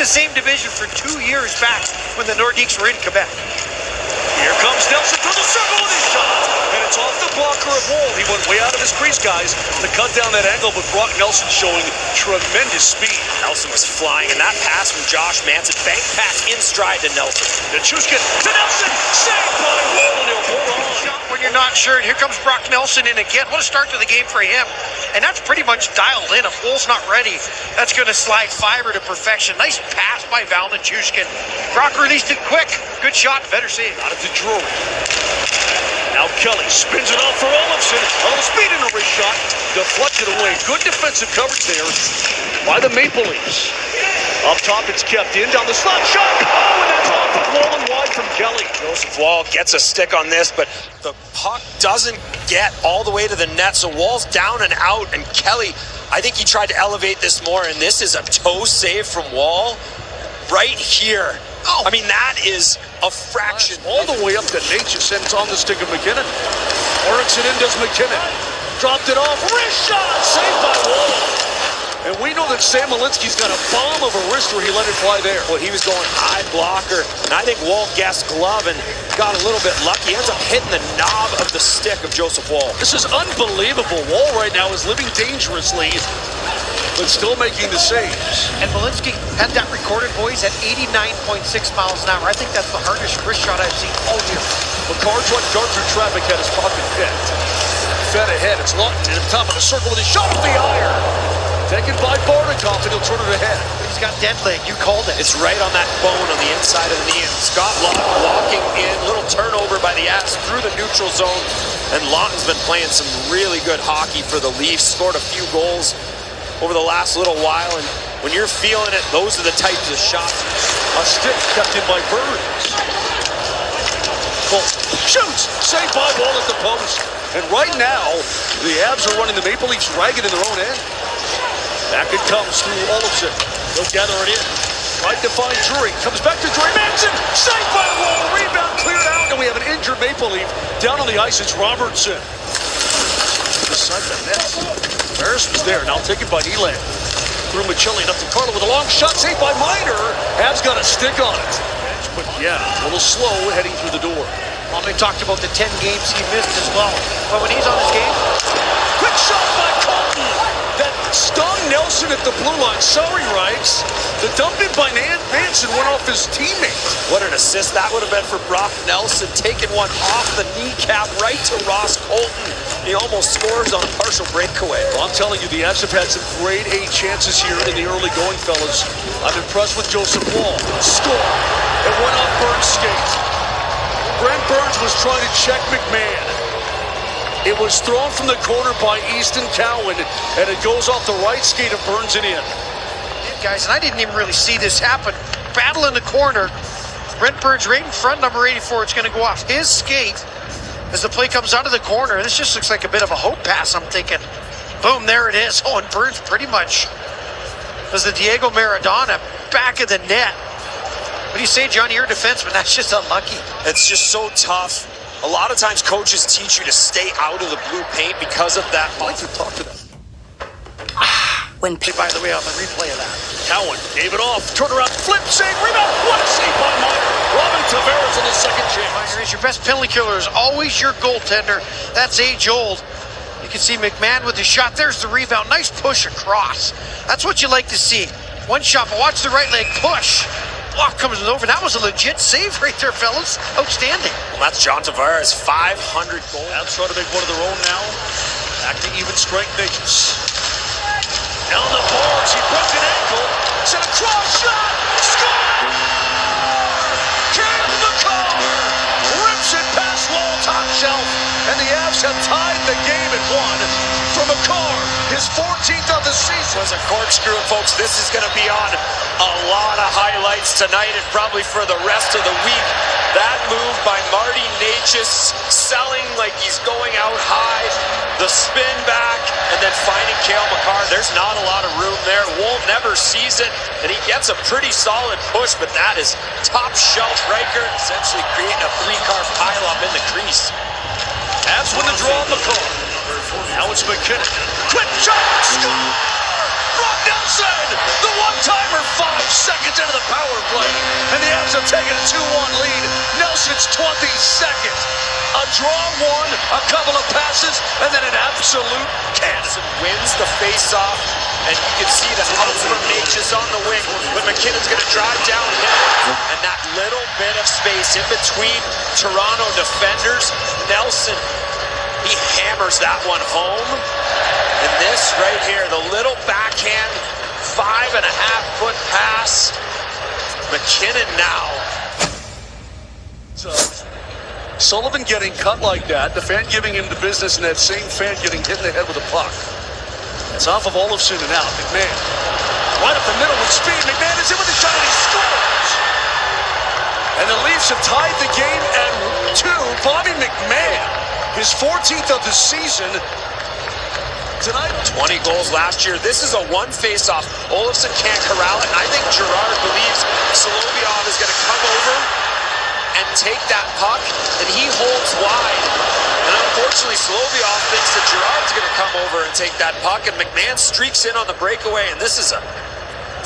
the same division for 2 years back when the Nordiques were in Quebec. Here comes Nelson through the circle with his shot. And it's off the blocker of Wall. He went way out of his crease, guys, to cut down that angle, but Brock Nelson showing tremendous speed. Nelson was flying, and that pass from Josh Manson, bank pass in stride to Nelson. Nichushkin to Nelson, saved by Wall, and he'll hold on. When you're not sure, and here comes Brock Nelson in again. What a start to the game for him. And that's pretty much dialed in. If Woll's not ready, that's going to slide fiber to perfection. Nice pass by Val Nichushkin. Brock released it quick. Good shot, better save. Out of the Drury. Now Kelly spins it off for Olofsson. A little speed in the wrist shot. Deflected away. Good defensive coverage there by the Maple Leafs. Up top, it's kept in. Down the slot. Shot. Oh, and that's off of Wall and wide from Kelly. Joseph Wall gets a stick on this, but the puck doesn't get all the way to the net, so Wall's down and out, and Kelly, I think he tried to elevate this more, and this is a toe save from Wall right here. Oh, I mean, that is a fraction. All the way up to Natchez, and it's on the stick of McKinnon. Eriksson in does McKinnon. Dropped it off. Wrist shot. Saved by Wall. And we know that Sam Malinsky's got a bomb of a wrister. He let it fly there. Well, he was going high blocker, and I think Wall guessed glove and got a little bit lucky. He ends up hitting the knob of the stick of Joseph Wall. This is unbelievable. Wall right now is living dangerously, but still making the saves. And Malinsky had that recorded, boys, at 89.6 miles an hour. I think that's the hardest wrist shot I've seen all year. McCarr tried to guard through traffic, had his pocket picked. Fed ahead, it's Lawton at the top of the circle with his shot off the iron. Taken by Barnikoff, and he'll turn it ahead. He's got dead leg, you called it. It's right on that bone on the inside of the knee, and Scott Lawton walking in, little turnover by the Avs through the neutral zone, and Lawton's been playing some really good hockey for the Leafs, scored a few goals over the last little while, and when you're feeling it, those are the types of shots. A stick kept in by Burns. Cole shoots, saved by Wall at the post. And right now, the Avs are running the Maple Leafs ragged in their own end. Back it comes through Olofsson. They'll gather it in. Tried to find Drury. Comes back to Drury. Manson, saved by Wall. Rebound cleared out. And we have an injured Maple Leaf. Down on the ice, it's Robertson. Beside the net. Harris was there. Now taken by Eland. Through Michelli. Up to Carlo with a long shot. Saved by Miner. Avs got a stick on it. But yeah, a little slow heading through the door. Well, they talked about the 10 games he missed as well. But when he's on his game, quick shot by Colton. That stung Nelson at the blue line. Sorry, Rice. The dump in by Manson went off his teammate. What an assist that would have been for Brock Nelson, taking one off the kneecap right to Ross Colton. He almost scores on a partial breakaway. Well, I'm telling you, the Avs have had some grade A chances here in the early going, fellas. I'm impressed with Joseph Wall. Score. It went off Burns' skate. Brent Burns was trying to check McMahon. It was thrown from the corner by Easton Cowan, and it goes off the right skate of Burns and in. Guys, and I didn't even really see this happen. Battle in the corner. Brent Burns right in front, number 84. It's going to go off his skate as the play comes out of the corner. This just looks like a bit of a hope pass, I'm thinking. Boom, there it is. Oh, and Burns pretty much was the Diego Maradona back of the net. What do you say, Johnny? You're a defenseman. That's just unlucky. It's just so tough. A lot of times coaches teach you to stay out of the blue paint because of that. I'd like to talk to them. By the way, on the replay of that. Cowan gave it off. Turn around, flip, save, rebound. What a save by Miner. Robin Tavares on the second chance. Miner is your best penalty killer, is always your goaltender. That's age old. You can see McMahon with the shot. There's the rebound. Nice push across. That's what you like to see. One shot, but watch the right leg push. Block comes over. That was a legit save right there, fellas. Outstanding. Well, that's John Tavares, 500 goals. Avs trying to make one of their own now. Back to even strength Natchez. Down the boards, he broke an ankle. Sent a cross shot. Score! Cam McCarr rips it past Wall, top shelf, and the Avs have tied the game at 1 for McCarr, his 14th of the season. Was a corkscrew, and folks, this is going to be on a lot of highlights tonight and probably for the rest of the week. That move by Marty Natchez, selling like he's going out high, the spin back, and then finding Cale Makar. There's not a lot of room there. Woll never sees it, and he gets a pretty solid push, but that is top shelf Riker, essentially creating a three-car pileup in the crease. Avs win the draw on Makar. Now it's McKinnon. Quick shot, score! Brock Nelson, the one-timer, 5 seconds seconds into the power play, and the Avs have taken a 2-1 lead. Nelson's 22nd. A draw one, a couple of passes, and then an absolute cannon. Wins the face-off, and you can see the help from Natchez on the wing, but McKinnon's going to drive downhill, and that little bit of space in between Toronto defenders, Nelson, he hammers that one home, and this right here, the little backhand, 5.5-foot pass, McKinnon now. Sullivan getting cut like that, the fan giving him the business, and that same fan getting hit in the head with a puck. It's off of Olofsson and out. McMahon right up the middle with speed. McMahon is in with the shot, and he scores! And the Leafs have tied the game at 2. Bobby McMahon, his 14th of the season. Tonight, 20 goals last year. This is a one face-off. Olofsson can't corral it, and I think Girard believes Solovyov is going to come over and take that puck, and he holds wide. And unfortunately, Solovyov thinks that Girard's going to come over and take that puck, and McMahon streaks in on the breakaway, and this is a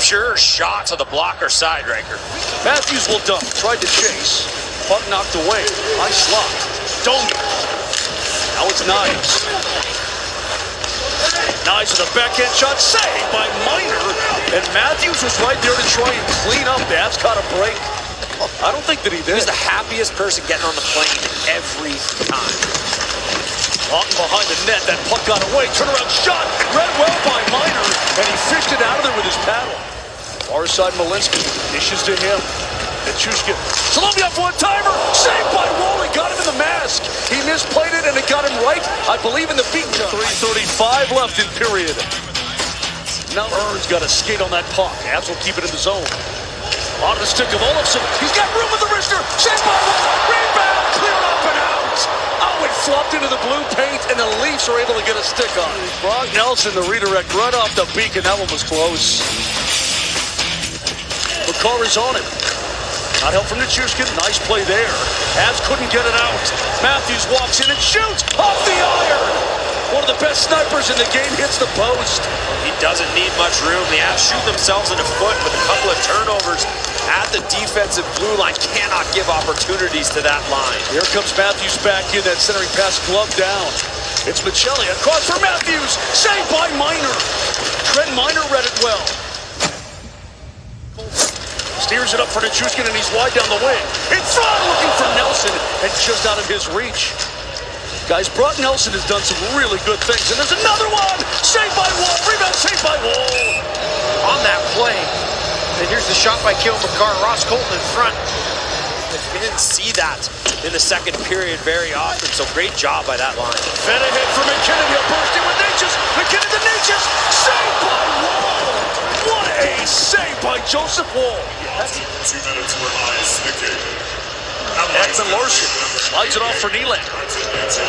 pure shot to the blocker side, Riker. Matthews will dump. Tried to chase. Puck knocked away. Nice slot. Domi. Now it's Knives. Knives with a backhand shot. Saved by Miner. And Matthews was right there to try and clean up. That's got a break. I don't think that he did. He's the happiest person getting on the plane every time. Lawton behind the net. That puck got away. Turnaround shot. Read well by Miner. And he fished it out of there with his paddle. Far side Malinsky. Dishes to him. Nichushkin. Solovyov one-timer. Saved by Wall. He got him in the mask. He misplayed it and it got him right, I believe, in the beat. 3:35 left in period. Now Ern's got to skate on that puck. Avs will keep it in the zone. On the stick of Olofsson. He's got room with the wrister. Saved by Wall. Rebound. Cleared up and out. Oh, it flopped into the blue paint, and the Leafs are able to get a stick on it. Brock Nelson, the redirect right off the beak, and that one was close. McCarr is on it. Not help from Nichushkin. Nice play there. Avs couldn't get it out. Matthews walks in and shoots off the iron. One of the best snipers in the game hits the post. He doesn't need much room. The Avs shoot themselves in the foot with a couple of turnovers at the defensive blue line. Cannot give opportunities to that line. Here comes Matthews back in. That centering pass, glove down. It's Michelli across for Matthews. Saved by Miner. Trent Miner read it well. Steers it up for Nichushkin, and he's wide down the wing. In front, looking for Nelson, and just out of his reach. Guys, Brock Nelson has done some really good things, and there's another one! Saved by Wall, rebound saved by Wall! On that play, and here's the shot by Cale Makar. Ross Colton in front. We didn't see that in the second period very often, so great job by that line. Fed ahead for McKinnon, he'll burst in with Natchez. McKinnon to Natchez, saved by Wall! What a save by Joseph Wall! 2 minutes for ice, McKinnon. Ekman Larson slides it off for Nylander. 2 minutes.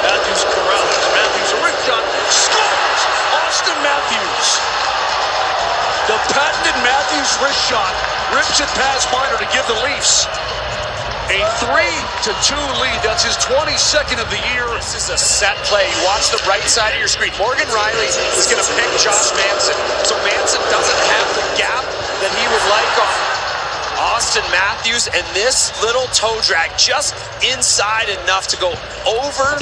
Matthews corrals. Matthews a rip shot. Scores! Austin Matthews. The patented Matthews wrist shot rips it past Miner to give the Leafs a 3-2 lead. That's his 22nd of the year. This is a set play. You watch the right side of your screen. Morgan Riley is going to pick Josh Manson, so Manson doesn't have the gap that he would like on Austin Matthews, and this little toe drag just inside enough to go over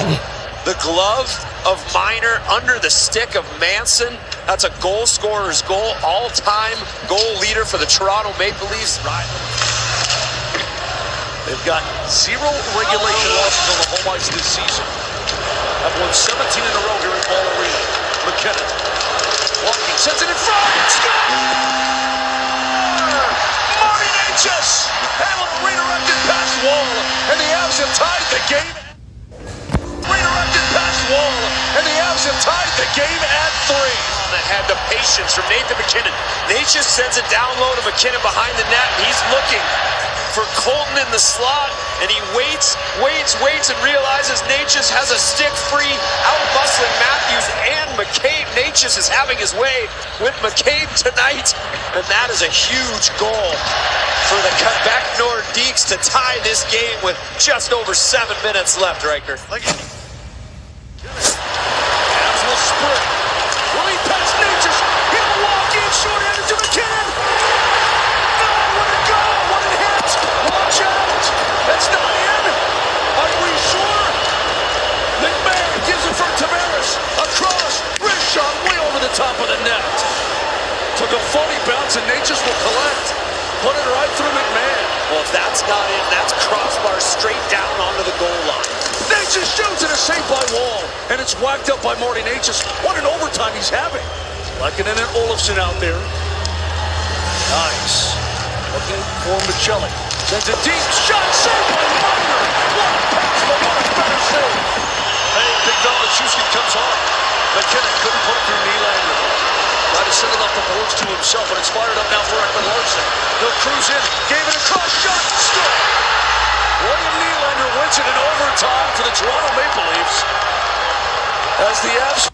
the glove of Miner, under the stick of Manson. That's a goal scorer's goal, all-time goal leader for the Toronto Maple Leafs. They've got 0 regulation losses on the home ice this season. Have won 17 in a row here at Ball Arena. McKinnon walking, sends it in front. Score! Marty Natchez able to redirect it past Wall, and the Avs have tied the game. Redirected past Wall, and the Avs have tied the game at 3. That had the patience from Nathan McKinnon. Natchez sends it down low to McKinnon behind the net, and he's looking for Colton in the slot, and he waits, and realizes Natchez has a stick free, out-muscling Matthews and McCabe. Natchez is having his way with McCabe tonight, and that is a huge goal for the Quebec Nordiques to tie this game with just over 7 minutes left, Riker. Avs will sprint. Will he pass Natchez? He'll walk in, short-handed to McKinnon. shots, and Natchez will collect. Put it right through McMahon. Well, if that's not in, that's crossbar straight down onto the goal line. Natchez shoots, and a save by Wall. And it's whacked up by Marty Natchez. What an overtime he's having. Lehkonen and Olofsson out there. Nice. Looking for Michelli. Sends a deep shot. Saved by Marner. What a pass, but what a better save. Hey, big fella Chusky comes on. McKinnon couldn't put it through Nylander. Tried to send it off the boards to himself, but it's fired up now for Ekman Larsson. He'll cruise in. Gave it a cross shot. Score. William Nylander wins it in overtime for the Toronto Maple Leafs. As the Avs